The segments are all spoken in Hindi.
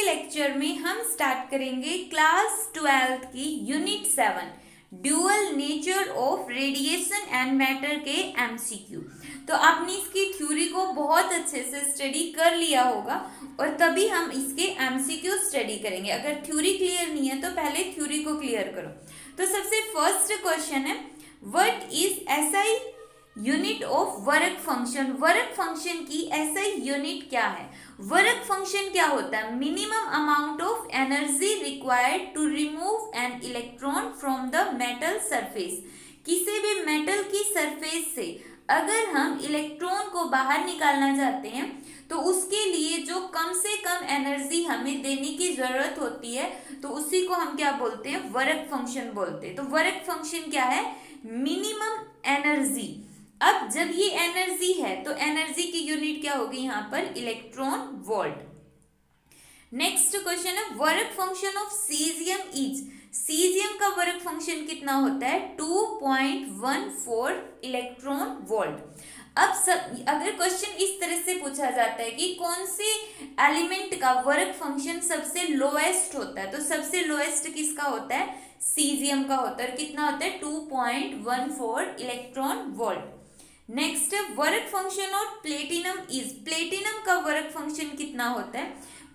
के लेक्चर में हम स्टार्ट करेंगे क्लास 12th की unit 7 dual nature of radiation and matter के एमसीक्यू। तो आपने इसकी थ्योरी को बहुत अच्छे से स्टडी कर लिया होगा और तभी हम इसके एमसीक्यू स्टडी करेंगे। अगर थ्योरी क्लियर नहीं है तो पहले थ्योरी को क्लियर करो। तो सबसे फर्स्ट क्वेश्चन है, what is SI unit of work function. Work function की एसआई यूनिट क्या है? वर्क फंक्शन क्या होता है? Minimum amount of energy required to remove an electron from the metal surface. किसी भी मेटल की सरफेस से अगर हम इलेक्ट्रॉन को बाहर निकालना चाहते हैं तो उसके लिए जो कम से कम एनर्जी हमें देने की जरूरत होती है तो उसी को हम क्या बोलते हैं? वर्क फंक्शन बोलते हैं। तो वर्क फंक्शन क्या है? Minimum energy. अब जब ये एनर्जी है तो एनर्जी की यूनिट क्या होगी यहाँ पर? Electron volt. नेक्स्ट क्वेश्चन है, work function of caesium is. Caesium का वर्क फंक्शन कितना होता है? 2.14 इलेक्ट्रॉन वोल्ट। अब अगर क्वेश्चन इस तरह से पूछा जाता है कि कौन से एलिमेंट का वर्क फंक्शन सबसे लोएस्ट होता है, तो सबसे लोएस्ट किसका होता है? सीजियम का होता है। और कितना होता है? 2.14 electron volt. Next work function of platinum is. Platinum का वर्क फंक्शन कितना होता है?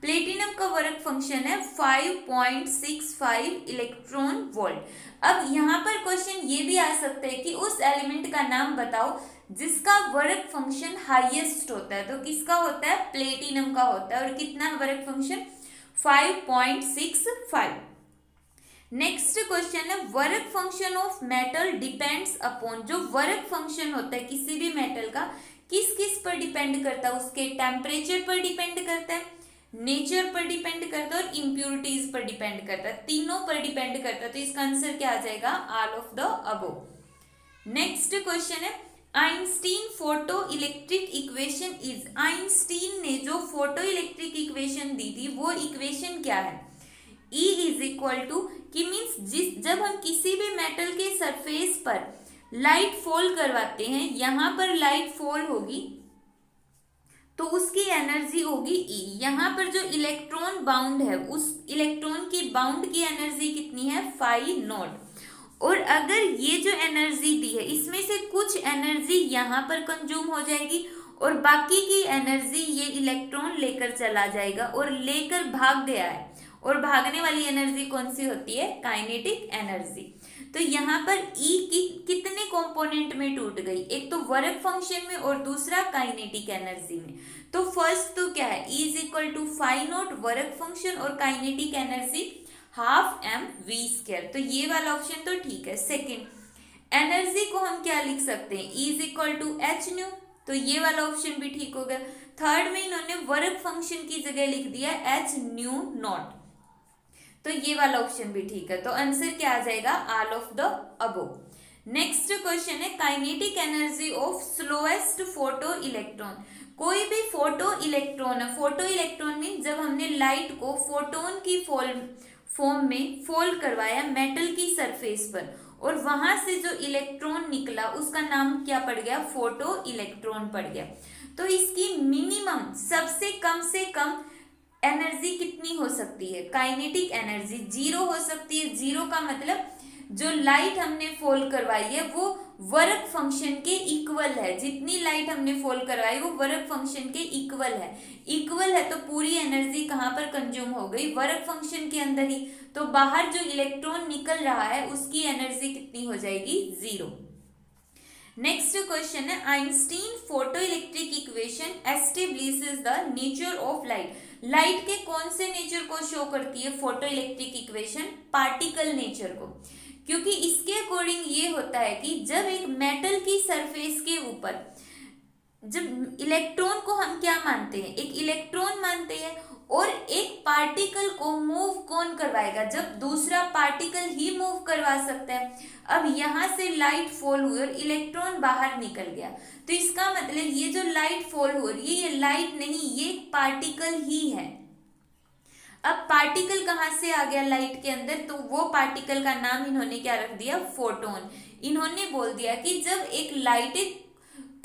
प्लेटिनम का वर्क फंक्शन है 5.65 इलेक्ट्रॉन वोल्ट। अब यहाँ पर क्वेश्चन ये भी आ सकता है कि उस एलिमेंट का नाम बताओ जिसका वर्क फंक्शन हाईएस्ट होता है। तो किसका होता है? प्लेटिनम का होता है। और कितना वर्क फंक्शन? 5.65। नेक्स्ट क्वेश्चन है, work function of metal depends upon. जो वर्क फंक्शन होता है किसी भी मेटल का किस किस पर डिपेंड करता है? उसके टेम्परेचर पर डिपेंड करता है, नेचर पर डिपेंड करता है और इम्प्यूरिटीज पर डिपेंड करता है। तीनों पर डिपेंड करता है। तो इसका आंसर क्या आ जाएगा? All of the above. Next question है, Einstein photo electric equation is. Einstein ने जो फोटो इलेक्ट्रिक इक्वेशन दी थी वो इक्वेशन क्या है? E इज इक्वल टू कि मीन्स जब हम किसी भी मेटल के सरफेस पर लाइट फॉल करवाते हैं, यहाँ पर लाइट फॉल होगी तो उसकी एनर्जी होगी E। यहाँ पर जो इलेक्ट्रॉन बाउंड है उस इलेक्ट्रॉन की बाउंड की एनर्जी कितनी है? 5 नॉट। और अगर ये जो एनर्जी दी है इसमें से कुछ एनर्जी यहाँ पर कंज्यूम हो जाएगी और बाकी की एनर्जी ये इलेक्ट्रॉन लेकर चला जाएगा और लेकर भाग गया है। और भागने वाली एनर्जी कौन सी होती है? Kinetic energy. तो यहाँ पर E की कितने कंपोनेंट में टूट गई? एक तो वर्क फंक्शन में और दूसरा काइनेटिक एनर्जी में। तो फर्स्ट तो क्या है? E is equal to 5 naught work function और काइनेटिक एनर्जी हाफ mv²। तो ये वाला ऑप्शन तो ठीक है। सेकेंड, एनर्जी को हम क्या लिख सकते हैं? E is equal to h nu. तो ये वाला ऑप्शन भी ठीक हो गया। थर्ड में इन्होंने वर्क फंक्शन की जगह लिख दिया एच न्यू नॉट। तो ये वाला ऑप्शन भी ठीक है। तो आंसर क्या आ जाएगा? All of the above. Next question है, kinetic energy of slowest photo electron. कोई भी फोटो इलेक्ट्रॉन है, फोटो इलेक्ट्रॉन मीन जब हमने लाइट को फोटोन की फॉर्म में फोल्ड करवाया मेटल की सरफेस पर और वहां से जो इलेक्ट्रॉन निकला उसका नाम क्या पड़ गया? फोटो इलेक्ट्रॉन पड़ गया। तो इसकी मिनिमम सबसे कम एनर्जी कितनी हो सकती है? काइनेटिक एनर्जी 0 हो सकती है। 0 का मतलब जो लाइट हमने फॉल करवाई है वो वर्क फंक्शन के इक्वल है। जितनी लाइट हमने फॉल करवाई वो वर्क फंक्शन के इक्वल है। इक्वल है तो पूरी एनर्जी कहाँ पर कंज्यूम हो गई? वर्क फंक्शन के अंदर ही। तो बाहर जो इलेक्ट्रॉन निकल रहा है उसकी एनर्जी कितनी हो जाएगी? 0। नेक्स्ट क्वेश्चन है, Einstein photo electric equation establishes the nature of light. Light के कौन से नेचर को शो करती है photo electric equation? Particle nature को। क्योंकि इसके अकॉर्डिंग ये होता है कि जब एक मेटल की सरफेस के ऊपर जब इलेक्ट्रॉन को हम क्या मानते हैं? एक इलेक्ट्रॉन मानते हैं। और एक पार्टिकल को मूव कौन करवाएगा? जब दूसरा पार्टिकल ही मूव करवा सकता है। अब यहाँ से लाइट फॉल हुई और इलेक्ट्रॉन बाहर निकल गया तो इसका मतलब ये जो लाइट फॉल हो रही है ये लाइट नहीं, ये पार्टिकल ही है। अब पार्टिकल कहाँ से आ गया लाइट के अंदर? तो वो पार्टिकल का नाम इन्होंने क्या रख दिया? फोटोन। इन्होंने बोल दिया कि जब एक लाइट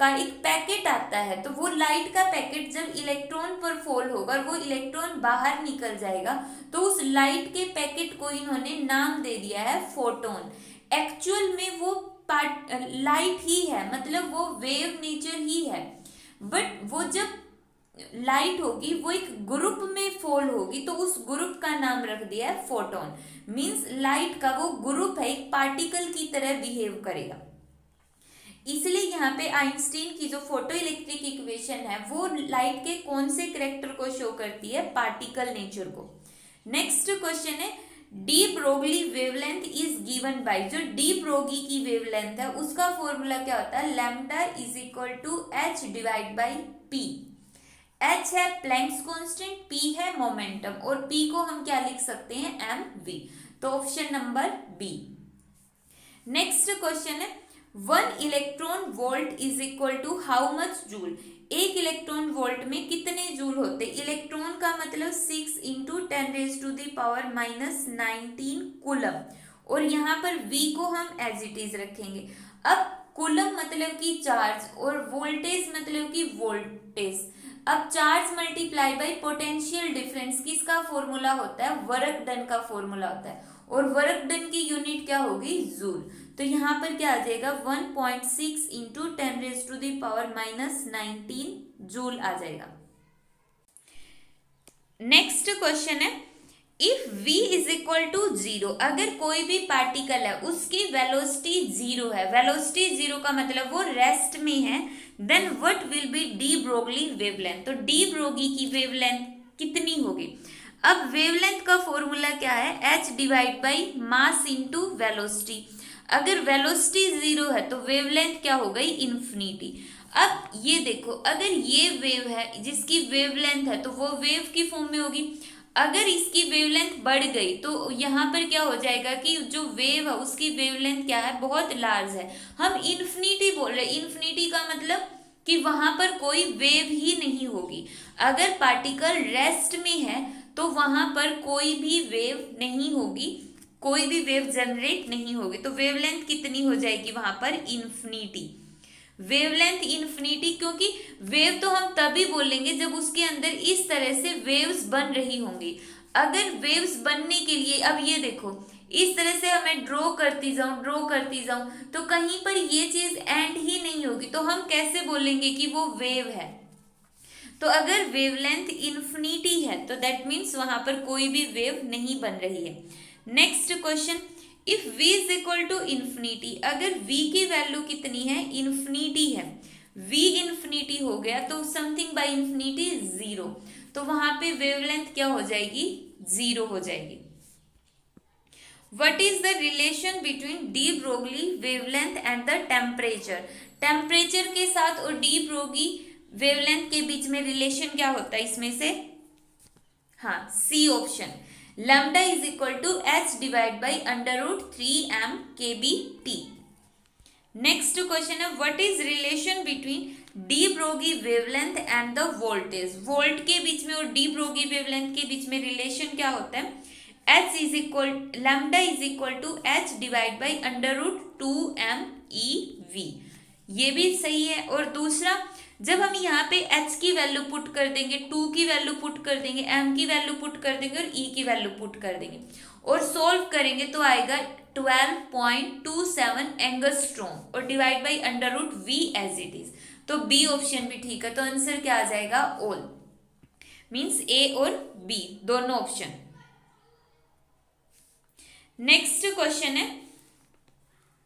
का एक पैकेट आता है, तो वो लाइट का पैकेट जब इलेक्ट्रॉन पर फॉल होगा और वो इलेक्ट्रॉन बाहर निकल जाएगा, तो उस लाइट के पैकेट को इन्होंने नाम दे दिया है फोटोन। एक्चुअल में वो लाइट ही है, मतलब वो वेव नेचर ही है, बट वो जब लाइट होगी वो एक ग्रुप में फॉल होगी, तो उस ग्रुप का नाम रख दिया है फोटोन। मींस लाइट का वो ग्रुप है, एक पार्टिकल की तरह बिहेव करेगा। इसलिए यहाँ पे आइंस्टीन की जो फोटो इलेक्ट्रिक इक्वेशन है वो लाइट के कौन से करेक्टर को शो करती है, पार्टिकल नेचर को। नेक्स्ट क्वेश्चन है de Broglie wavelength is given by, जो डी ब्रोगी की वेवलेंथ है उसका फॉर्मूला क्या होता है, lambda is equal to h divide by p. H है प्लैंक्स कांस्टेंट, पी है मोमेंटम, और पी को हम क्या लिख सकते हैं, एम वी। तो option number B. Next question है 1 electron volt is equal to how much joule. एक इलेक्ट्रॉन वोल्ट में कितने जूल होते हैं, इलेक्ट्रॉन का मतलब 6 इंटू 10⁻⁻⁹ कूलम, और यहाँ पर V को हम एज इट इज रखेंगे। अब कूलम मतलब कि चार्ज और वोल्टेज मतलब कि वोल्टेज। अब charge multiply by potential difference किसका फॉर्मूला होता है, वर्क डन का फॉर्मूला होता है, और वर्क डन की यूनिट क्या होगी, जूल। तो यहाँ पर क्या आ जाएगा 1.6 इंटू 10⁻⁻⁹ जूल आ जाएगा। नेक्स्ट क्वेश्चन है if v is equal to 0, अगर कोई भी पार्टिकल है उसकी वेलोसिटी 0 है, वेलोसिटी 0 का मतलब वो रेस्ट में है, then what will be de Broglie wavelength. तो डी ब्रोगी की वेवलेंथ कितनी होगी। अब वेवलेंथ का फॉर्मूला क्या है, h divide by mass into velocity. अगर वेलोसिटी 0 है तो वेवलेंथ क्या हो गई, इन्फिनिटी। अब ये देखो, अगर ये वेव है जिसकी वेवलेंथ है तो वो वेव की फॉर्म में होगी। अगर इसकी वेवलेंथ बढ़ गई तो यहाँ पर क्या हो जाएगा कि जो वेव है उसकी वेवलेंथ क्या है, बहुत लार्ज है। हम इन्फिनिटी बोल रहे हैं, इन्फिनिटी का मतलब कि वहां पर कोई वेव ही नहीं होगी। अगर पार्टिकल रेस्ट में है तो वहां पर कोई भी वेव नहीं होगी, कोई भी वेव जनरेट नहीं होगी। तो वेवलेंथ कितनी हो जाएगी वहां पर, इन्फिनिटी। वेवलेंथ इन्फिनिटी, क्योंकि वेव तो हम तभी बोलेंगे जब उसके अंदर इस तरह से वेव्स बन रही होंगी। अगर वेव्स बनने के लिए, अब ये देखो इस तरह से हमें ड्रॉ करती जाऊं तो कहीं पर ये चीज एंड ही नहीं होगी, तो हम कैसे बोलेंगे कि वो वेव है। तो अगर वेवलेंथ इन्फिनिटी है तो दैट मीन्स वहां पर कोई भी वेव नहीं बन रही है। Next question if v is equal to infinity, अगर v की वैल्यू कितनी है, इन्फिनिटी है, v इन्फिनिटी हो गया तो समथिंग बाय इन्फिनिटी 0, तो वहां पे वेवलेंथ क्या हो जाएगी, 0 हो जाएगी। What is the relation between D Broglie wavelength and the temperature. Temperature के साथ और डी ब्रोगी वेवलेंथ के बीच में रिलेशन क्या होता है इसमें से, हाँ C option, lambda is equal to h divide by √3m kBT। Next question है what is relation between de Broglie wavelength and the voltage. Volt के बीच में और डी ब्रोगी वेवलेंथ के बीच में रिलेशन क्या होता है, h is equal lambda is equal to h divide by √2m eV। ये भी सही है। और दूसरा, जब हम यहाँ पे h की वैल्यू पुट कर देंगे, 2 की वैल्यू पुट कर देंगे, m की वैल्यू पुट कर देंगे और e की वैल्यू पुट कर देंगे और सोल्व करेंगे तो आएगा 12.27 एंगस्ट्रॉम और divide by √v as it is. तो बी ऑप्शन भी ठीक है। तो आंसर क्या आ जाएगा, ऑल, मीन्स ए और बी दोनों ऑप्शन। नेक्स्ट क्वेश्चन है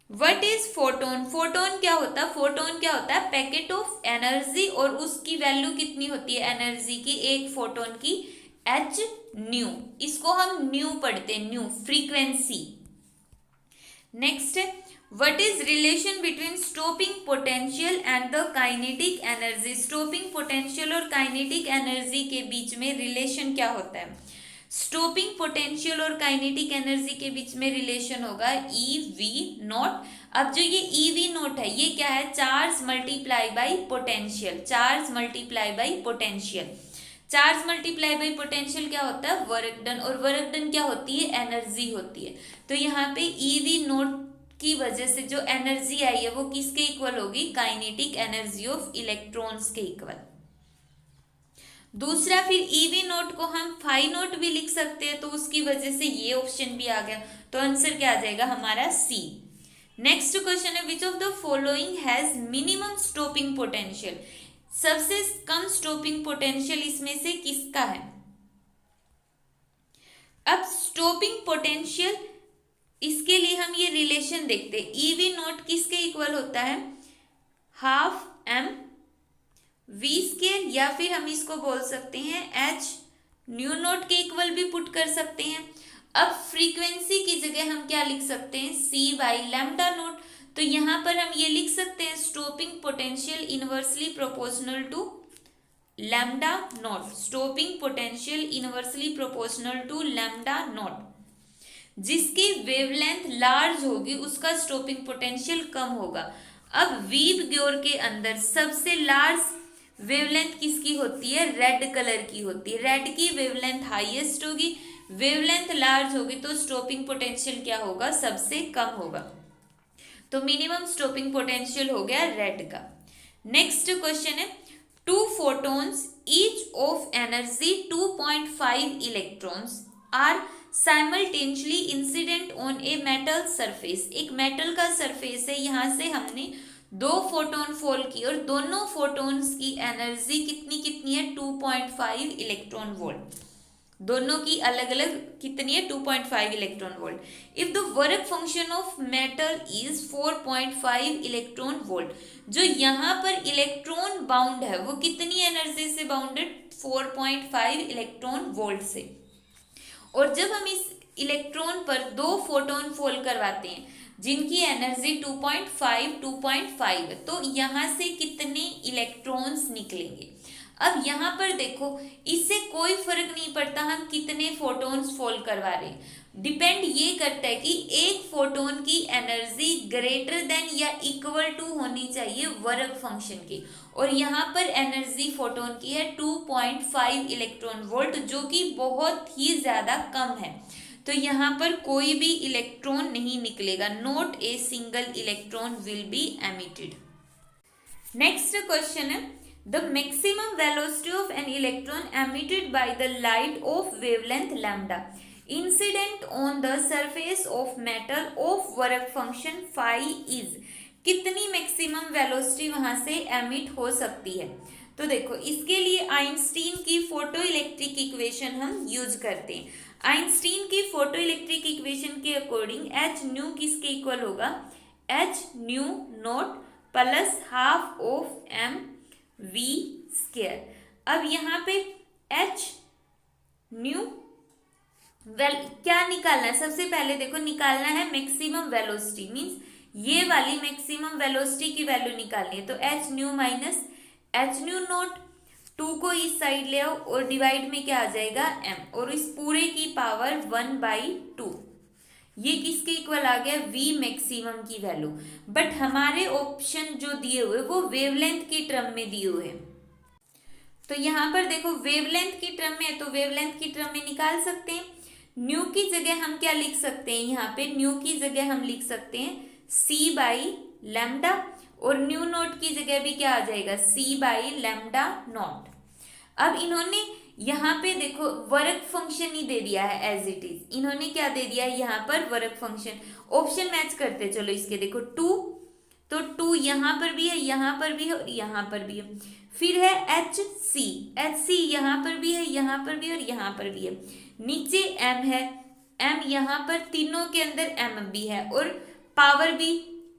व्हाट इज फोटोन। फोटोन क्या होता है, फोटोन क्या होता है, पैकेट ऑफ एनर्जी, और उसकी वैल्यू कितनी होती है एनर्जी की, एक फोटोन की h न्यू, इसको हम न्यू पढ़ते हैं, न्यू फ्रीक्वेंसी। नेक्स्ट है what is relation between stopping potential and the kinetic energy. Stopping potential और काइनेटिक एनर्जी के बीच में रिलेशन क्या होता है, स्टॉपिंग पोटेंशियल और काइनेटिक एनर्जी के बीच में रिलेशन होगा EV0। अब जो ये EV0 है ये क्या है, charge multiply by potential, charge multiply by potential. Charge multiply by potential क्या होता है, वर्क डन, और वर्क डन क्या होती है, एनर्जी होती है। तो यहाँ पे EV0 की वजह से जो एनर्जी आई है वो किसके इक्वल होगी, काइनेटिक एनर्जी ऑफ इलेक्ट्रॉन्स के इक्वल। दूसरा फिर ईवी नोट को हम फाई नोट भी लिख सकते हैं, तो उसकी वजह से ये ऑप्शन भी आ गया, तो आंसर क्या आ जाएगा हमारा सी। नेक्स्ट क्वेश्चन है which of the following has minimum stopping potential, सबसे कम स्टॉपिंग पोटेंशियल इसमें से किसका है। अब स्टॉपिंग पोटेंशियल, इसके लिए हम ये रिलेशन देखते हैं, ईवी नोट किसके इक्वल होता है, हाफ एम वी स्केयर, या फिर हम इसको बोल सकते हैं एच न्यू नोट के इक्वल भी पुट कर सकते हैं। अब फ्रीक्वेंसी की जगह हम क्या लिख सकते हैं, सी बाई लैम्डा नोट, तो यहां पर हम ये लिख सकते हैं stopping potential inversely proportional to lambda naught, stopping potential inversely proportional to lambda naught, जिसकी वेवलेंथ लार्ज होगी उसका स्टॉपिंग पोटेंशियल कम होगा। अब वीव ग्योर के अंदर सबसे लार्ज वेवलेंथ किसकी होती है, रेड कलर की होती है, रेड की वेवलेंथ हाईएस्ट होगी, वेवलेंथ लार्ज होगी तो स्टॉपिंग पोटेंशियल क्या होगा, सबसे कम होगा, तो मिनिमम स्टॉपिंग पोटेंशियल हो गया रेड का। नेक्स्ट क्वेश्चन है two photons each of energy 2.5 electrons are simultaneously incident on a metal surface, एक मेटल का सरफेस है, यहां से हमने दो फोटोन फॉल की और दोनों फोटोन्स की एनर्जी कितनी कितनी है, 2.5 इलेक्ट्रॉन वोल्ट, दोनों की अलग अलग कितनी है, 2.5 electron volt. If the work function of metal is 4.5 electron volt, जो यहाँ पर इलेक्ट्रॉन बाउंड है वो कितनी एनर्जी से बाउंडेड, 4.5 इलेक्ट्रॉन वोल्ट से। और जब हम इस इलेक्ट्रॉन पर दो फोटोन फॉल करवाते हैं जिनकी एनर्जी 2.5 है, तो यहाँ से कितने इलेक्ट्रॉन्स निकलेंगे। अब यहाँ पर देखो इससे कोई फर्क नहीं पड़ता हम कितने फोटोन्स फॉल करवा रहे हैं, डिपेंड ये करता है कि एक फोटोन की एनर्जी ग्रेटर देन या इक्वल टू होनी चाहिए वर्क फंक्शन की, और यहाँ पर एनर्जी फोटोन की है 2.5 इलेक्ट्रॉन वोल्ट, जो कि बहुत ही ज्यादा कम है, तो यहाँ पर कोई भी इलेक्ट्रॉन नहीं निकलेगा, not a single electron will be emitted. Next question है the maximum velocity of an electron emitted by the light of wavelength lambda incident on the surface of metal of work function phi is, कितनी मैक्सिमम वेलोसिटी वहां से एमिट हो सकती है। तो देखो इसके लिए आइंस्टीन की फोटो इलेक्ट्रिक इक्वेशन हम यूज करते हैं। आइंस्टीन की फोटो इलेक्ट्रिक इक्वेशन के अकॉर्डिंग एच न्यू किसके इक्वल होगा, h nu naught plus half of m v square. अब यहाँ पे एच न्यू क्या निकालना है, सबसे पहले देखो निकालना है मैक्सिमम वेलोसिटी, मींस ये वाली मैक्सिमम वेलोसिटी की वैल्यू निकालनी है, तो H new minus H new note, 2 को इस साइड ले आओ और डिवाइड में क्या आ जाएगा m, और इस पूरे की पावर 1/2, ये किसके इक्वल आ गया, v मैक्सिमम की वैल्यू। बट हमारे ऑप्शन जो दिए हुए वो वेवलेंथ की टर्म में दिए हुए हैं, तो यहाँ पर देखो वेवलेंथ की टर्म में, तो वेवलेंथ की टर्म में निकाल सकते हैं। न्यू की जगह हम क्या लिख सकते हैं, यहाँ पे न्यू की जगह हम लिख सकते हैं c बाई लैम्डा, और न्यू नोट की जगह भी क्या आ जाएगा, c बाई लैम्डा नॉट। अब इन्होंने यहाँ पे देखो वर्क फंक्शन ही दे दिया है एज इट इज, इन्होंने क्या दे दिया है यहाँ पर वर्क फंक्शन, ऑप्शन मैच करते चलो इसके, देखो 2, तो 2 यहाँ पर भी है, यहाँ पर भी है और यहाँ पर भी है, फिर है एच सी यहाँ पर भी है, यहाँ पर भी और यहाँ पर भी है, नीचे m है, m यहाँ पर तीनों के अंदर m भी है, और पावर भी,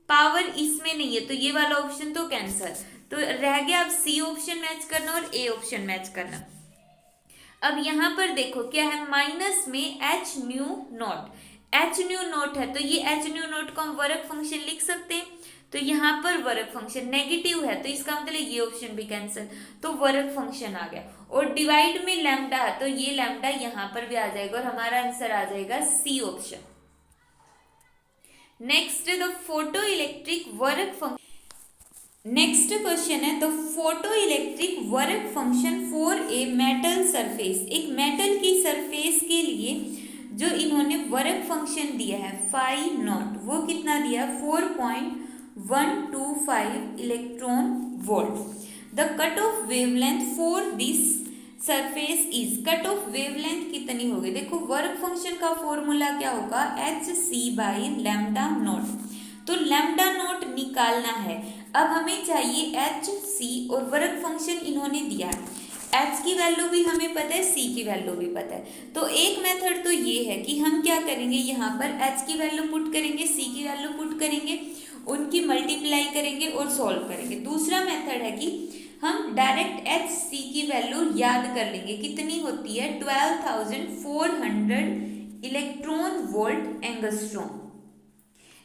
पावर इसमें नहीं है, तो ये वाला ऑप्शन तो कैंसल, तो रह गया अब सी ऑप्शन मैच करना और ए ऑप्शन मैच करना। अब यहाँ पर देखो क्या है, माइनस में H nu not, H nu not है, तो ये एच न्यू नॉट को हम वर्क फंक्शन लिख सकते हैं, तो यहाँ पर वर्क फंक्शन नेगेटिव है, तो इसका मतलब ये ऑप्शन भी कैंसिल, तो वर्क फंक्शन आ गया, और डिवाइड में लैम्डा है, तो ये लैम्डा यहाँ पर भी आ जाएगा, और हमारा आंसर आ जाएगा C option. Next the photo electric work function, next question है the photo electric work function for a metal surface, एक मेटल की सरफेस के लिए जो जो इन्होंने वर्क फंक्शन दिया है फाई नॉट, वो कितना दिया है 4.125 electron volt. The cut off wavelength for this surface is, cut off wavelength कितनी होगी, देखो वर्क फंक्शन का फॉर्मूला क्या होगा hc/λ0। तो लैम्डा नॉट निकालना है। अब हमें चाहिए hc और वर्क फंक्शन इन्होंने दिया है, h की वैल्यू भी हमें पता है, c की वैल्यू भी पता है। तो एक मेथड तो ये है कि हम क्या करेंगे, यहाँ पर h की वैल्यू पुट करेंगे, c की वैल्यू पुट करेंगे, उनकी मल्टीप्लाई करेंगे और सॉल्व करेंगे। दूसरा मेथड है कि हम डायरेक्ट hc की वैल्यू याद कर लेंगे, कितनी होती है 12,400 इलेक्ट्रॉन वोल्ट एंगस्ट्रॉम।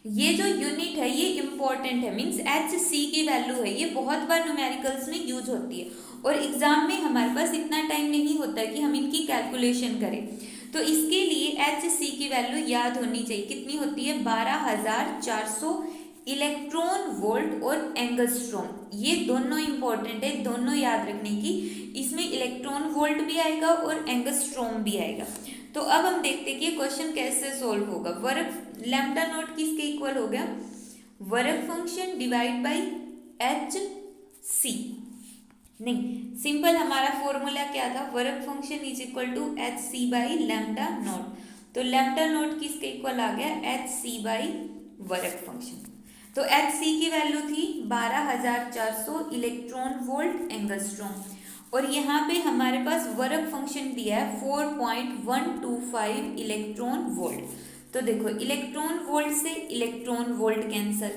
ये जो यूनिट है ये इंपॉर्टेंट है, मींस hc की वैल्यू है, ये बहुत बार न्यूमेरिकल्स में यूज होती है और एग्जाम में हमारे पास इतना टाइम नहीं होता कि हम इनकी कैलकुलेशन करें। तो इसके लिए hc की वैल्यू याद होनी चाहिए, कितनी होती है 12,400 इलेक्ट्रॉन वोल्ट और एंगस्ट्रॉम। ये दोनों इंपॉर्टेंट है, दोनों याद रखने की। इसमें इलेक्ट्रॉन वोल्ट भी आएगा और एंगस्ट्रॉम भी आएगा। तो अब हम देखते हैं कि ये क्वेश्चन कैसे सोल्व होगा। वर्क लैम्डा नॉट किसके इक्वल हो गया, work function divide by h c, नहीं सिंपल हमारा फॉर्मूला क्या था, work function is equal to h c by lambda naught. तो लैम्डा नॉट किसके इक्वल आ गया, h c by work function. तो एच सी की वैल्यू थी 12,400 इलेक्ट्रॉन वोल्ट एंगस्ट्रॉम और यहाँ पे हमारे पास वर्क फंक्शन दिया है 4.125 इलेक्ट्रॉन वोल्ट। तो देखो इलेक्ट्रॉन वोल्ट से इलेक्ट्रॉन वोल्ट कैंसिल,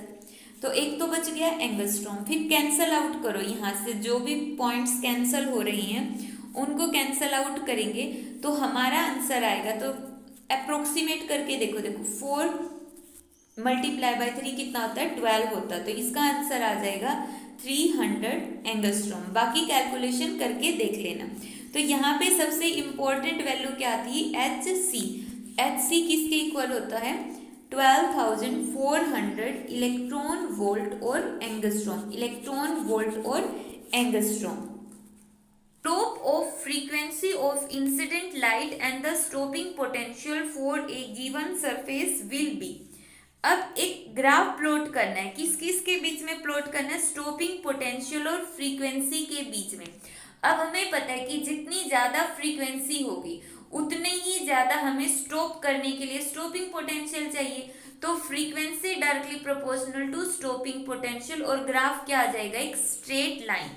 तो एक तो बच गया एंगस्ट्रॉम। फिर कैंसल आउट करो, यहाँ से जो भी पॉइंट्स कैंसिल हो रही हैं उनको कैंसल आउट करेंगे तो हमारा आंसर आएगा। तो अप्रोक्सीमेट करके देखो, 4 मल्टीप्लाई बाय 3 कितना होता है 12 होता है। तो इसका आंसर आ जाएगा 300 एंगस्ट्रॉम। बाकी कैलकुलेशन करके देख लेना। तो यहाँ पे सबसे इंपॉर्टेंट वैल्यू क्या थी, एच सी। एच सी किसके इक्वल होता है 12,400 इलेक्ट्रॉन वोल्ट और एंगस्ट्रॉम, इलेक्ट्रॉन वोल्ट और angstrom. Drop of frequency of incident light and the stopping potential for a given surface will be। अब एक ग्राफ प्लॉट करना है, किस किस के बीच में प्लॉट करना है, स्टॉपिंग पोटेंशियल और फ्रीक्वेंसी के बीच में। अब हमें पता है कि जितनी ज़्यादा फ्रीक्वेंसी होगी उतने ही ज़्यादा हमें स्टॉप करने के लिए स्टॉपिंग पोटेंशियल चाहिए। तो frequency directly proportional to stopping potential और ग्राफ क्या आ जाएगा, एक स्ट्रेट लाइन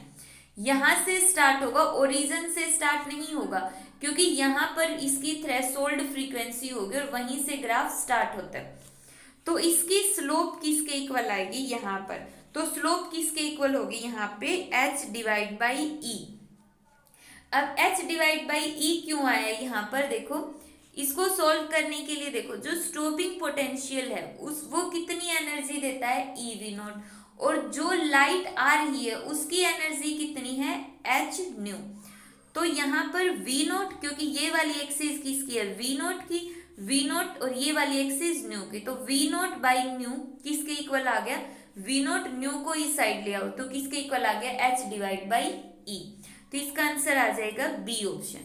यहाँ से स्टार्ट होगा, ओरिजिन से स्टार्ट नहीं होगा क्योंकि यहाँ पर इसकी थ्रेशोल्ड फ्रीक्वेंसी होगी और वहीं से ग्राफ स्टार्ट होता है। तो इसकी स्लोप किसके इक्वल आएगी यहाँ पर, तो स्लोप किसके इक्वल होगी यहाँ पे h डिवाइड बाई ई। अब h डिवाइड बाई ई क्यों आया यहाँ पर, देखो इसको सॉल्व करने के लिए देखो जो स्टॉपिंग पोटेंशियल है वो कितनी एनर्जी देता है EV नॉट, और जो लाइट आ रही है उसकी एनर्जी कितनी है h न्यू। तो यहाँ पर V नॉट, क्योंकि ये वाली एक्सिस किसकी है V नॉट की, V नॉट और ये वाली एक्सिस न्यू की, तो V नॉट बाई न्यू किसके इक्वल आ गया, V नॉट न्यू को इस साइड ले आओ तो किसके इक्वल आ गया h डिवाइड बाई ई। तो इसका आंसर आ जाएगा बी ऑप्शन।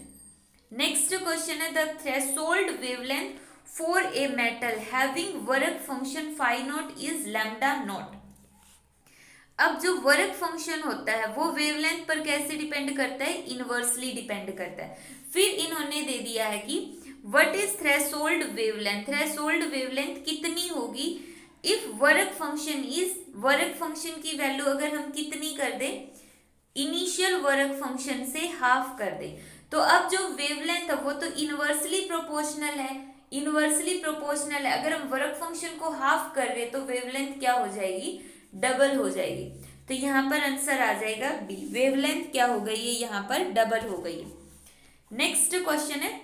नेक्स्ट क्वेश्चन है the threshold wavelength for a metal having work function phi naught is lambda naught. अब जो वर्क फंक्शन होता है वो वेवलेंथ पर कैसे डिपेंड करता है, इनवर्सली डिपेंड करता है। फिर इन्होंने दे दिया है कि what is threshold wavelength, threshold wavelength कितनी होगी if work function is, work function की वैल्यू अगर हम कितनी कर दे, इनिशियल वर्क फंक्शन से हाफ कर दे। तो अब जो वेवलेंथ है वो तो इनवर्सली प्रोपोर्शनल है, इनवर्सली प्रोपोर्शनल है, अगर हम वर्क फंक्शन को हाफ कर रहे तो वेवलेंथ क्या हो जाएगी, डबल हो जाएगी। तो यहाँ पर आंसर आ जाएगा बी, वेवलेंथ क्या हो गई है यहाँ पर डबल हो गई है। नेक्स्ट क्वेश्चन है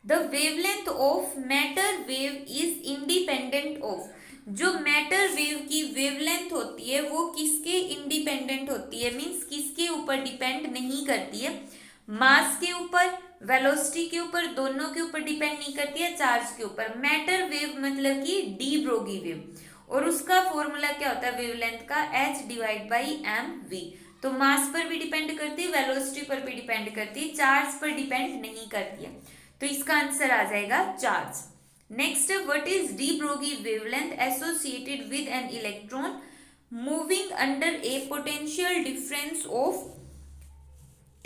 the wavelength of matter wave is independent of, जो मैटर वेव की वेवलेंथ होती है वो किसके इंडिपेंडेंट होती है, मींस किसके ऊपर डिपेंड नहीं करती है, मास के ऊपर, वेलोसिटी के ऊपर, दोनों के ऊपर डिपेंड नहीं करती है, चार्ज के ऊपर। मैटर वेव मतलब कि डी ब्रोगी वेव, और उसका फॉर्मूला क्या होता है वेवलेंथ का, h divide by m v. तो मास पर भी डिपेंड करती है, वेलोसिटी पर भी डिपेंड करती है, चार्ज पर डिपेंड नहीं करती है। तो इसका आंसर आ जाएगा charge. Next, what is de Broglie wavelength associated with an electron moving under a potential difference of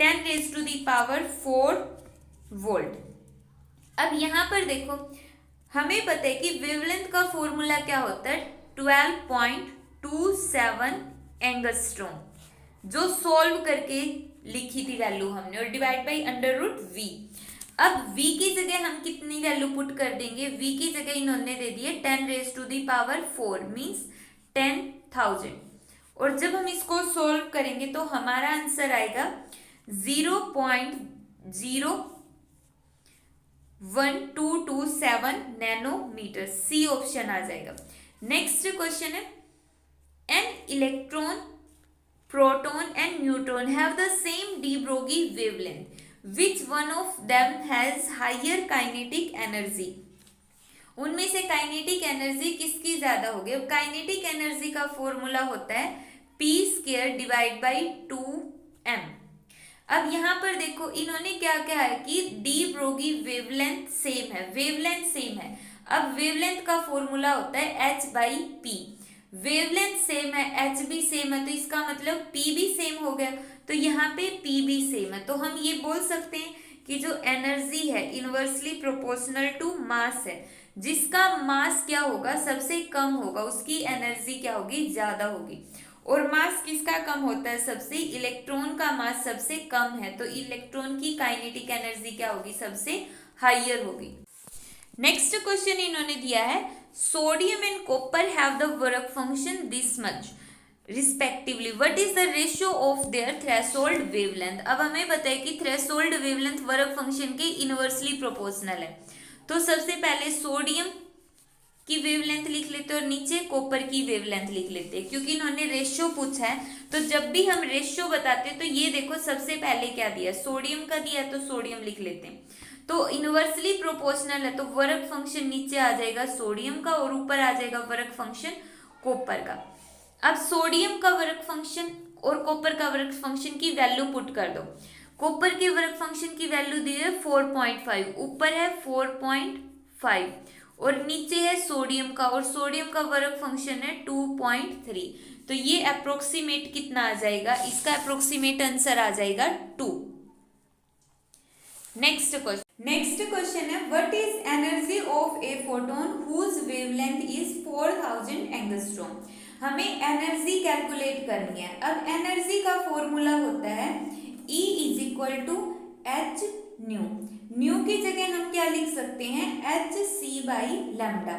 10⁴ volt. अब यहां पर देखो, हमें पता है कि वेवलेंथ का फॉर्मूला क्या होता है, 12.27 एंगस्ट्रॉम, जो सॉल्व करके लिखी थी वैल्यू हमने, और डिवाइड बाई √v। अब v की जगह हम कितनी वैल्यू पुट कर देंगे, v की जगह इन्होंने दे दी है 10⁴ मीन्स 10,000, और जब हम इसको सॉल्व करेंगे तो हमारा आंसर आएगा 0.01227 नैनोमीटर, सी ऑप्शन आ जाएगा। नेक्स्ट क्वेश्चन है, an electron, proton and neutron have the same de Broglie wavelength, which one of them has higher kinetic energy. उनमें से काइनेटिक एनर्जी किसकी ज्यादा होगी। अब काइनेटिक एनर्जी का फॉर्मूला होता है p² डिवाइड बाई 2m। अब यहाँ पर देखो, इन्होंने क्या कहा है कि डी ब्रोगी वेवलेंथ सेम है, वेवलेंथ सेम है। अब वेवलेंथ का फॉर्मूला होता है h/p, वेवलेंथ सेम है, h भी सेम है, तो इसका मतलब p भी सेम हो गया, तो यहाँ पे p भी सेम है। तो हम ये बोल सकते हैं कि जो एनर्जी है इनवर्सली प्रोपोर्शनल टू मास है, जिसका मास क्या होगा, सबसे कम होगा, उसकी एनर्जी क्या होगी, ज्यादा होगी। और मास किसका कम होता है, सबसे, इलेक्ट्रॉन का मास सबसे कम है, तो इलेक्ट्रॉन की काइनेटिक एनर्जी क्या होगी, सबसे हायर होगी। नेक्स्ट क्वेश्चन इन्होंने दिया है, sodium and copper have the work function this much respectively, what is the ratio of their threshold wavelength. अब हमें पता है कि थ्रेशोल्ड वेवलेंथ वर्क फंक्शन के इनवर्सली प्रोपोर्शनल है। तो सबसे पहले सोडियम की वेवलेंथ लिख लेते हैं और नीचे कॉपर की वेवलेंथ लिख लेते हैं, क्योंकि इन्होंने रेशियो पूछा है। तो जब भी हम रेशियो बताते हैं तो ये देखो, सबसे पहले क्या दिया, सोडियम का दिया, तो सोडियम लिख लेते हैं। तो इनवर्सली प्रोपोर्शनल है, तो वर्क फंक्शन नीचे आ जाएगा सोडियम का और ऊपर आ जाएगा वर्क फंक्शन कॉपर का। अब सोडियम का वर्क फंक्शन और कॉपर का वर्क फंक्शन की वैल्यू पुट कर दो। कॉपर के वर्क फंक्शन की वैल्यू दी है 4.5, ऊपर है 4.5 और नीचे है सोडियम का, और सोडियम का वर्क फंक्शन है 2.3। तो ये अप्रोक्सीमेट कितना आ जाएगा, इसका अप्रोक्सीमेट आंसर आ जाएगा 2। नेक्स्ट क्वेश्चन है, what is energy of a photon whose wavelength is 4000 angstrom. हमें एनर्जी कैलकुलेट करनी है। अब एनर्जी का फॉर्मूला होता है E = h न्यू। न्यू की जगह हम क्या लिख सकते हैं, hc/λ।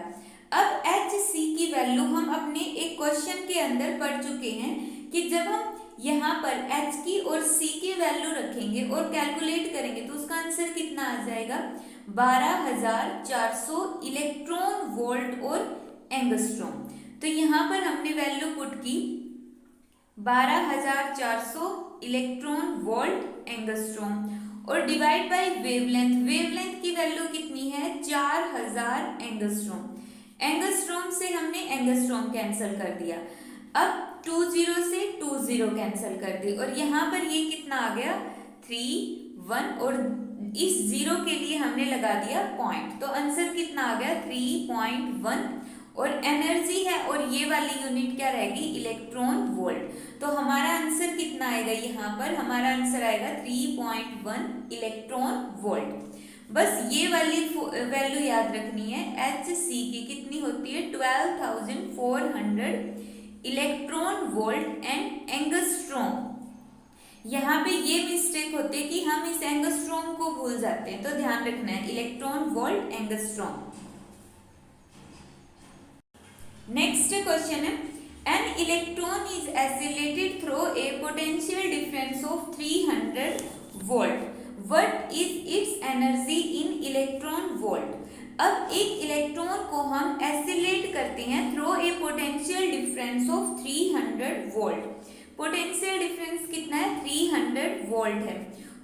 अब hc की वैल्यू हम अपने एक क्वेश्चन के अंदर पढ़ चुके हैं कि जब हम यहाँ पर h की और c की वैल्यू रखेंगे और कैलकुलेट करेंगे तो उसका आंसर कितना आ जाएगा, 12400 इलेक्ट्रॉन वोल्ट और एंगस्ट्रॉम। तो यहाँ पर हमने वैल्यू पुट की 12400 इलेक्ट्रॉन वोल्ट एंगस्ट्रॉम और डिवाइड बाय वेवलेंथ। वेवलेंथ की वैल्यू कितनी है, 4000 एंगस्ट्रॉम। एंगस्ट्रॉम से हमने एंगस्ट्रॉम कैंसिल कर दिया। अब 20 से 20 कैंसिल कर दी और यहाँ पर ये कितना आ गया, 3 1 और इस 0 के लिए हमने लगा दिया पॉइंट, तो आंसर कितना आ गया 3.1 और एनर्जी है और ये वाली यूनिट क्या रहेगी, इलेक्ट्रॉन वोल्ट। तो हमारा आंसर कितना आएगा, यहाँ पर हमारा आंसर आएगा 3.1 इलेक्ट्रॉन वोल्ट। बस ये वाली वैल्यू याद रखनी है, HC की कितनी होती है 12400 इलेक्ट्रॉन वोल्ट एंड एंगस्ट्रॉम। यहाँ पे ये मिस्टेक होती है कि हम इस एंगस्ट्रॉम को भूल जाते हैं, तो ध्यान रखना है electron volt angstrom. Next question है, an electron is accelerated through a potential difference of 300 volt, what is its energy in electron volt. अब एक इलेक्ट्रॉन को हम एक्सीलरेट करते हैं through a potential difference of 300 volt. Potential difference कितना है, 300 वोल्ट है,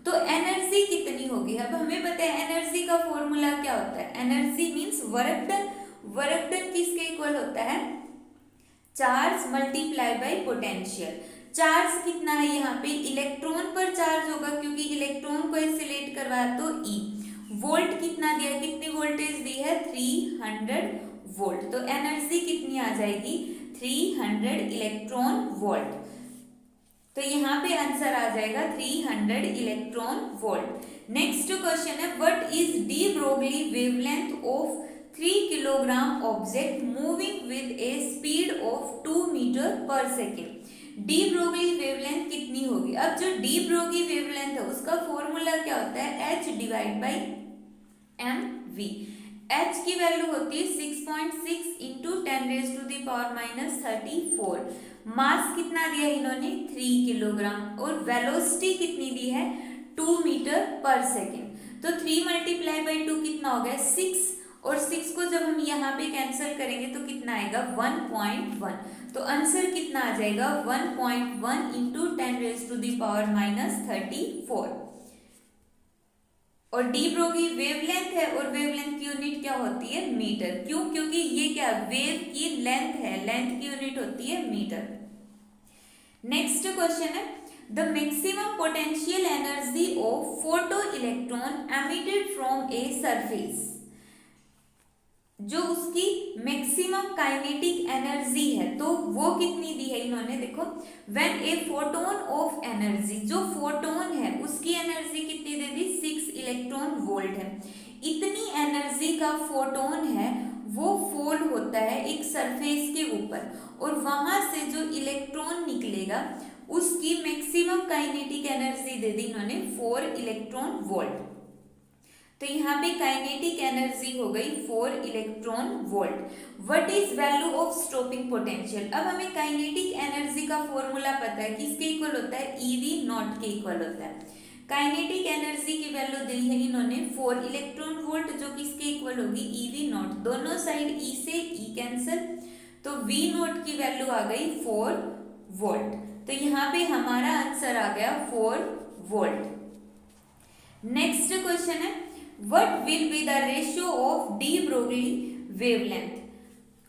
तो एनर्जी कितनी होगी। अब हमें पता है एनर्जी का फॉर्मूला क्या होता है, energy means work done. Work done किसके इक्वल होता है, charge multiply by potential. Charge कितना है यहाँ पे, इलेक्ट्रॉन पर चार्ज होगा क्योंकि इलेक्ट्रॉन को सिलेक्ट करवाया तो ई। वोल्ट कितना दिया, कितनी वोल्टेज दी है, 300 वोल्ट। तो एनर्जी कितनी आ जाएगी, 300 इलेक्ट्रॉन वोल्ट। तो यहाँ पे आंसर आ जाएगा 300 इलेक्ट्रॉन वोल्ट। नेक्स्ट क्वेश्चन है, what is de Broglie wavelength of 3 kilogram object moving with a speed of 2 metre पर सेकेंड। डी ब्रोगली वेवलेंथ कितनी होगी। अब जो डी ब्रोगली वेवलेंथ है उसका फॉर्मूला क्या होता है, h divide by m v. H की वैल्यू होती है 6.6 इंटू 10⁻⁻34। मास कितना दिया इन्होंने, 3 किलोग्राम, और वेलोसिटी कितनी दी है, 2 मीटर पर सेकेंड। तो 3 मल्टीप्लाई बाई 2 कितना हो गया, 6, और 6 को जब हम यहाँ पे कैंसिल करेंगे तो कितना आएगा, 1.1। तो आंसर कितना आ जाएगा, 1.1 इंटू 10⁻⁻34। और डी ब्रोगली वेवलेंथ है, और वेवलेंथ की यूनिट क्या होती है, मीटर। क्यों, क्योंकि ये क्या वेव की लेंथ है, लेंथ की यूनिट होती है मीटर। नेक्स्ट क्वेश्चन है, the maximum potential energy of photo electron emitted from a surface. जो उसकी मैक्सिमम काइनेटिक एनर्जी है तो वो कितनी दी है इन्होंने, देखो, when a photon of energy, जो फोटोन है उसकी एनर्जी कितनी दे दी, 6 इलेक्ट्रॉन वोल्ट है। इतनी एनर्जी का फोटोन है वो फॉल होता है एक सरफेस के ऊपर, और वहां से जो इलेक्ट्रॉन निकलेगा उसकी मैक्सिमम काइनेटिक एनर्जी दे दी इन्होंने 4 इलेक्ट्रॉन वोल्ट। तो यहाँ पे काइनेटिक एनर्जी हो गई 4 electron volt. What is value of stopping potential. अब हमें काइनेटिक एनर्जी का फॉर्मूला पता है, किसके इक्वल होता है, ईवी नॉट के इक्वल होता है। काइनेटिक एनर्जी की वैल्यू दी है इन्होंने 4 इलेक्ट्रॉन वोल्ट, जो किसके इक्वल होगी, ईवी नॉट। दोनों साइड ई से ई कैंसिल, तो वी नॉट की वैल्यू आ गई 4 वोल्ट। तो यहाँ पे हमारा आंसर आ गया 4 वोल्ट। नेक्स्ट क्वेश्चन है, what will be the ratio of de Broglie wavelength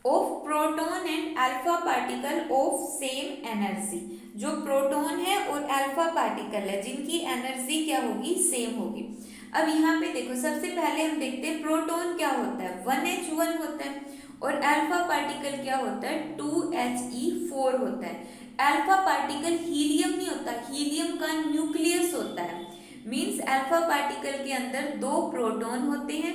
of proton and alpha particle of same energy। जो प्रोटॉन है और अल्फा पार्टिकल है जिनकी एनर्जी क्या होगी, सेम होगी। अब यहाँ पे देखो, सबसे पहले हम देखते हैं प्रोटॉन क्या होता है, 1H1 होता है, और अल्फा पार्टिकल क्या होता है, 2He4 होता है। अल्फा पार्टिकल हीलियम नहीं होता, हीलियम का न्यूक्लियस होता है। मीन्स अल्फा पार्टिकल के अंदर 2 प्रोटॉन होते हैं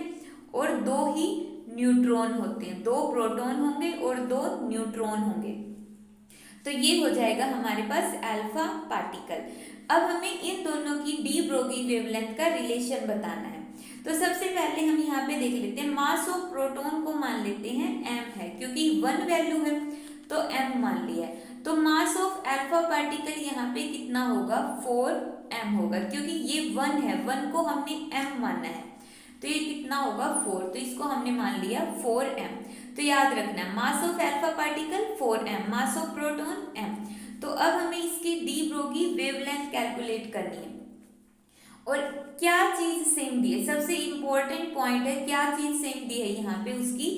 और 2 ही न्यूट्रॉन होते हैं। 2 प्रोटॉन होंगे और 2 न्यूट्रॉन होंगे, तो ये हो जाएगा हमारे पास अल्फा पार्टिकल। अब हमें इन दोनों की डी ब्रोगली वेवलेंथ का रिलेशन बताना है। तो सबसे पहले हम यहाँ पे देख लेते हैं, मास ऑफ प्रोटॉन को मान लेते हैं m है, क्योंकि 1 वैल्यू है तो m मान लिया है। तो मास ऑफ अल्फा पार्टिकल यहाँ पे कितना होगा, 4m होगा, क्योंकि ये 1 है, 1 को हमने m माना है, तो ये कितना होगा 4, तो इसको हमने मान लिया 4m। तो याद रखना, mass of alpha particle 4m, mass of proton m। तो अब हमें इसकी डी ब्रोगली वेवलेंथ कैलकुलेट करनी है, और क्या चीज सेम दी है, सबसे इंपॉर्टेंट पॉइंट है, क्या चीज सेम दी है, यहाँ पे उसकी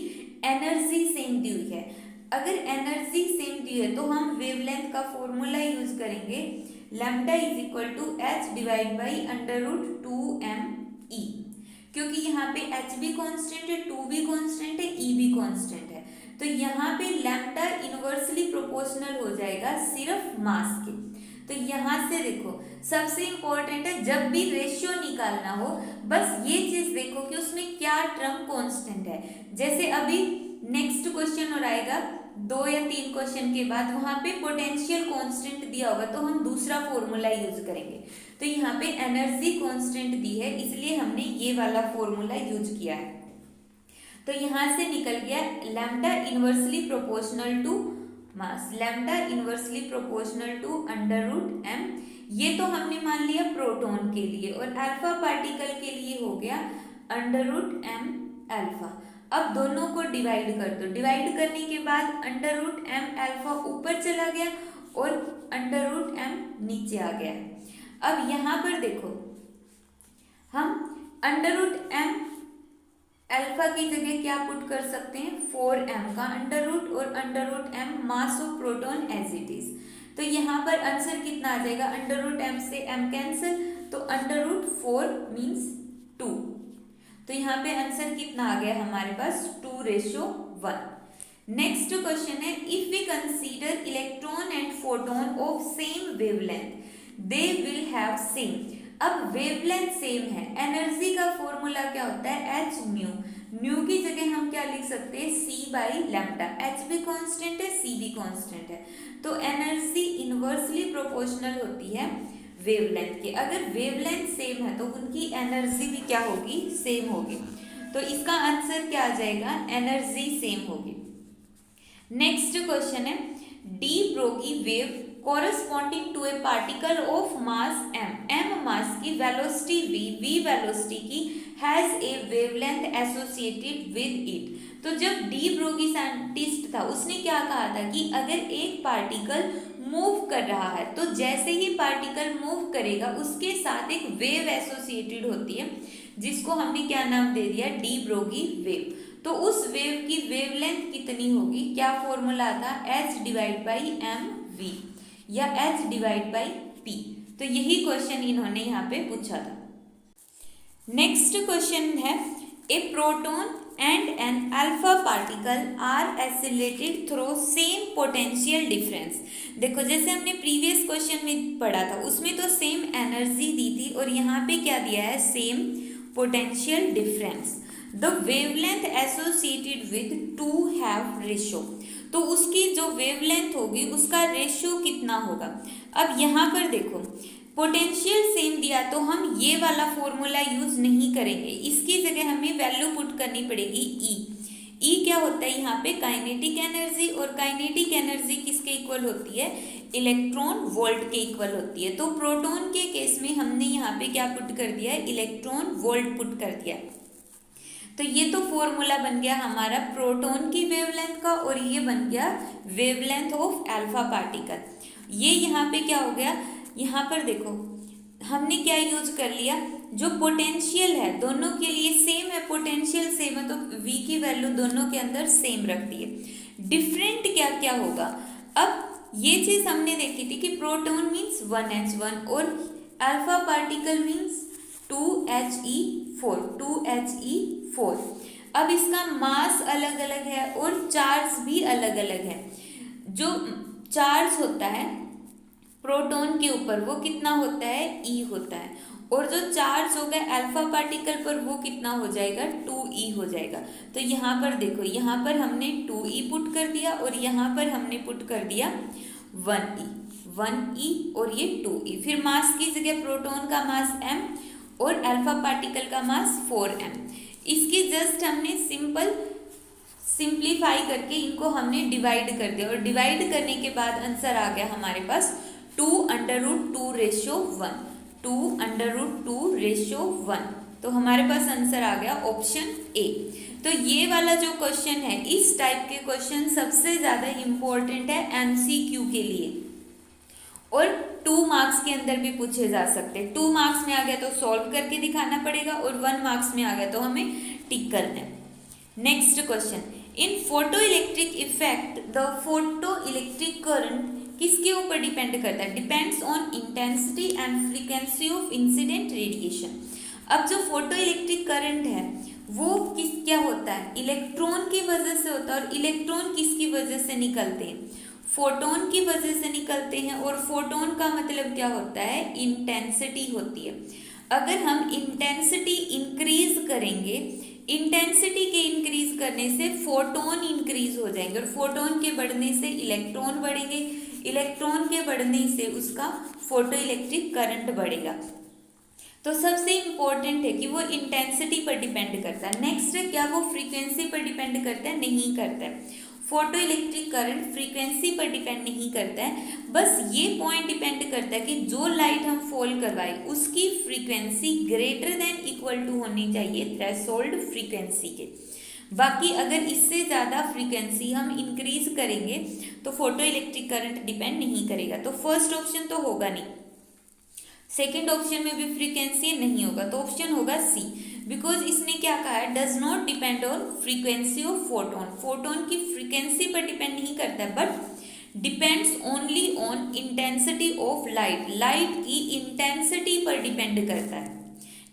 एनर्जी सेम दी हुई है। अगर एनर्जी सेम दी है तो हम वेवलेंथ का फॉर्मूला यूज करेंगे, lambda is equal to h divide by √2m/e, क्योंकि यहाँ पे h भी कांस्टेंट है, 2 भी कांस्टेंट है, e भी कांस्टेंट है। तो यहाँ पे लैम्डा इनवर्सली प्रोपोर्शनल हो जाएगा सिर्फ मास के। तो यहाँ से देखो, सबसे इंपॉर्टेंट है, जब भी रेशियो निकालना हो बस ये चीज देखो कि उसमें क्या टर्म कांस्टेंट है। जैसे अभी नेक्स्ट क्वेश्चन और आएगा 2 या 3 क्वेश्चन के बाद, वहां पे पोटेंशियल कांस्टेंट दिया होगा तो हम दूसरा फॉर्मूला यूज करेंगे। तो यहाँ पे एनर्जी कांस्टेंट दी है, इसलिए हमने ये वाला फॉर्मूला यूज किया है। तो यहाँ से निकल गया lambda inversely proportional to mass, lambda inversely proportional to √m। ये तो हमने मान लिया प्रोटॉन के लिए, और अल्फा पार्टिकल के लिए हो गया √m अल्फा। अब दोनों को डिवाइड कर दो, डिवाइड करने के बाद √m अल्फा ऊपर चला गया और √m नीचे आ गया। अब यहाँ पर देखो, हम √m अल्फा की जगह क्या पुट कर सकते हैं, 4m का अंडर रूट, और √m mass of proton as it is. तो यहाँ पर आंसर कितना आ जाएगा, अंडर रूट m से m कैंसिल, तो अंडर रूट 4 मीन्स 2। तो यहाँ पे आंसर कितना आ गया हमारे पास 2:1। नेक्स्ट क्वेश्चन है, if we consider electron and photon of same wavelength they will have same. अब वेवलेंथ सेम है, एनर्जी का फॉर्मूला क्या होता है एच म्यू, म्यू की जगह हम क्या लिख सकते हैं सी बाई लैम्डा, एच भी कांस्टेंट है सी भी कांस्टेंट है, तो एनर्जी इनवर्सली प्रोपोर्शनल होती है वेवलेंथ के। अगर वेवलेंथ सेम है तो उनकी एनर्जी भी क्या होगी, सेम होगी, तो इसका आंसर क्या आ जाएगा, एनर्जी सेम होगी। नेक्स्ट क्वेश्चन है, de Broglie wave corresponding to a particle of mass m mass की, वेलोसिटी v वेलोसिटी की, has a wavelength associated with it। तो जब डी ब्रोगी साइंटिस्ट था उसने क्या कहा था कि अगर एक पार्टिकल मूव कर रहा है तो जैसे ही पार्टिकल मूव करेगा उसके साथ एक वेव एसोसिएटेड होती है, जिसको हमने क्या नाम दे दिया, डी ब्रोगी वेव। तो उस वेव की वेवलेंथ कितनी होगी, क्या फॉर्मूला था, h divide by m v या h डिवाइड बाई p। तो यही क्वेश्चन इन्होंने यहाँ पे पूछा था। नेक्स्ट क्वेश्चन है, a proton and an alpha particle are accelerated through same potential difference. देखो जैसे हमने प्रीवियस क्वेश्चन में पढ़ा था उसमें तो सेम एनर्जी दी थी और यहाँ पे क्या दिया है, same potential difference. The wavelength associated with two have ratio, तो उसकी जो वेवलेंथ होगी उसका रेशियो कितना होगा। अब यहाँ पर देखो पोटेंशियल सेम दिया तो हम ये वाला फॉर्मूला यूज नहीं करेंगे, इसकी जगह हमें वैल्यू पुट करनी पड़ेगी ई। ई क्या होता है यहाँ पे, काइनेटिक एनर्जी, और काइनेटिक एनर्जी किसके इक्वल होती है, इलेक्ट्रॉन वोल्ट के इक्वल होती है। तो प्रोटॉन के केस में हमने यहाँ पे क्या पुट कर दिया है, इलेक्ट्रॉन वोल्ट पुट कर दिया। तो ये तो फॉर्मूला बन गया हमारा प्रोटॉन की वेवलेंथ का, और ये बन गया वेवलेंथ ऑफ अल्फा पार्टिकल। ये यहाँ पे क्या हो गया, यहाँ पर देखो हमने क्या यूज कर लिया, जो पोटेंशियल है दोनों के लिए सेम है, पोटेंशियल सेम है तो v की वैल्यू दोनों के अंदर सेम रख दी है। डिफरेंट क्या क्या होगा, अब ये चीज हमने देखी थी कि प्रोटॉन मीन्स 1h1 और alpha particle means 2he4 2he4। अब इसका मास अलग अलग है और चार्ज भी अलग अलग है। जो चार्ज होता है प्रोटॉन के ऊपर वो कितना होता है, ई होता है, और जो चार्ज होगा अल्फा पार्टिकल पर वो कितना हो जाएगा, 2e हो जाएगा। तो यहाँ पर देखो, यहाँ पर हमने 2e पुट कर दिया और यहाँ पर हमने पुट कर दिया 1e और ये 2e। फिर मास की जगह प्रोटॉन का मास m और अल्फा पार्टिकल का मास 4m। इसकी जस्ट हमने सिंप्लीफाई करके इनको हमने डिवाइड कर दिया, और डिवाइड करने के बाद आंसर आ गया हमारे पास 2√2:1 2√2:1। तो हमारे पास आंसर आ गया ऑप्शन ए। तो ये वाला जो क्वेश्चन है, इस टाइप के क्वेश्चन सबसे ज़्यादा इम्पोर्टेंट है एमसीक्यू के लिए, और 2 मार्क्स के अंदर भी पूछे जा सकते हैं। 2 मार्क्स में आ गया तो सॉल्व करके दिखाना पड़ेगा, और 1 मार्क्स में आ गया तो हमें टिक करना है। Next question, in photo electric effect the photo electric current किसके ऊपर डिपेंड करता है, depends on intensity and frequency of incident radiation. अब जो फोटो इलेक्ट्रिक करंट है वो क्या होता है, इलेक्ट्रॉन की वजह से होता है, और इलेक्ट्रॉन किसकी वजह से निकलते हैं, फोटोन की वजह से निकलते हैं, और फोटोन का मतलब क्या होता है, इंटेंसिटी होती है। अगर हम इंटेंसिटी इंक्रीज करेंगे, इंटेंसिटी के इंक्रीज करने से फोटोन इंक्रीज हो जाएंगे, और फोटोन के बढ़ने से इलेक्ट्रॉन बढ़ेंगे, इलेक्ट्रॉन के बढ़ने से उसका फोटो इलेक्ट्रिक करंट बढ़ेगा। तो सबसे इंपॉर्टेंट है कि वो इंटेंसिटी पर डिपेंड करता है। नेक्स्ट है, क्या वो फ्रीक्वेंसी पर डिपेंड करता है, नहीं करता है। फोटो इलेक्ट्रिक करंट फ्रीक्वेंसी पर डिपेंड नहीं करता है, बस ये पॉइंट डिपेंड करता है कि जो लाइट हम फॉल करवाए उसकी frequency greater than equal to होनी चाहिए थ्रेशोल्ड फ्रीक्वेंसी के। बाकी अगर इससे ज़्यादा फ्रीक्वेंसी हम इंक्रीज करेंगे तो फोटो इलेक्ट्रिक करंट डिपेंड नहीं करेगा। तो फर्स्ट ऑप्शन तो होगा नहीं, सेकेंड ऑप्शन में भी फ्रीक्वेंसी नहीं होगा, तो ऑप्शन होगा सी, बिकॉज इसने क्या कहा है, does not depend on frequency of photon. Photon की फ्रीक्वेंसी पर डिपेंड नहीं करता है, but depends only on intensity of light, light की इंटेंसिटी पर डिपेंड करता है।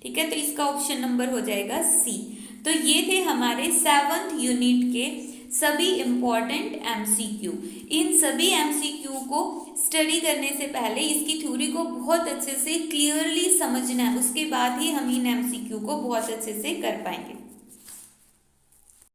ठीक है, तो इसका ऑप्शन नंबर हो जाएगा सी। तो ये थे हमारे 7th यूनिट के सभी इंपॉर्टेंट एमसीक्यू। इन सभी एमसीक्यू को स्टडी करने से पहले इसकी थ्योरी को बहुत अच्छे से क्लियरली समझना है, उसके बाद ही हम इन एमसीक्यू को बहुत अच्छे से कर पाएंगे।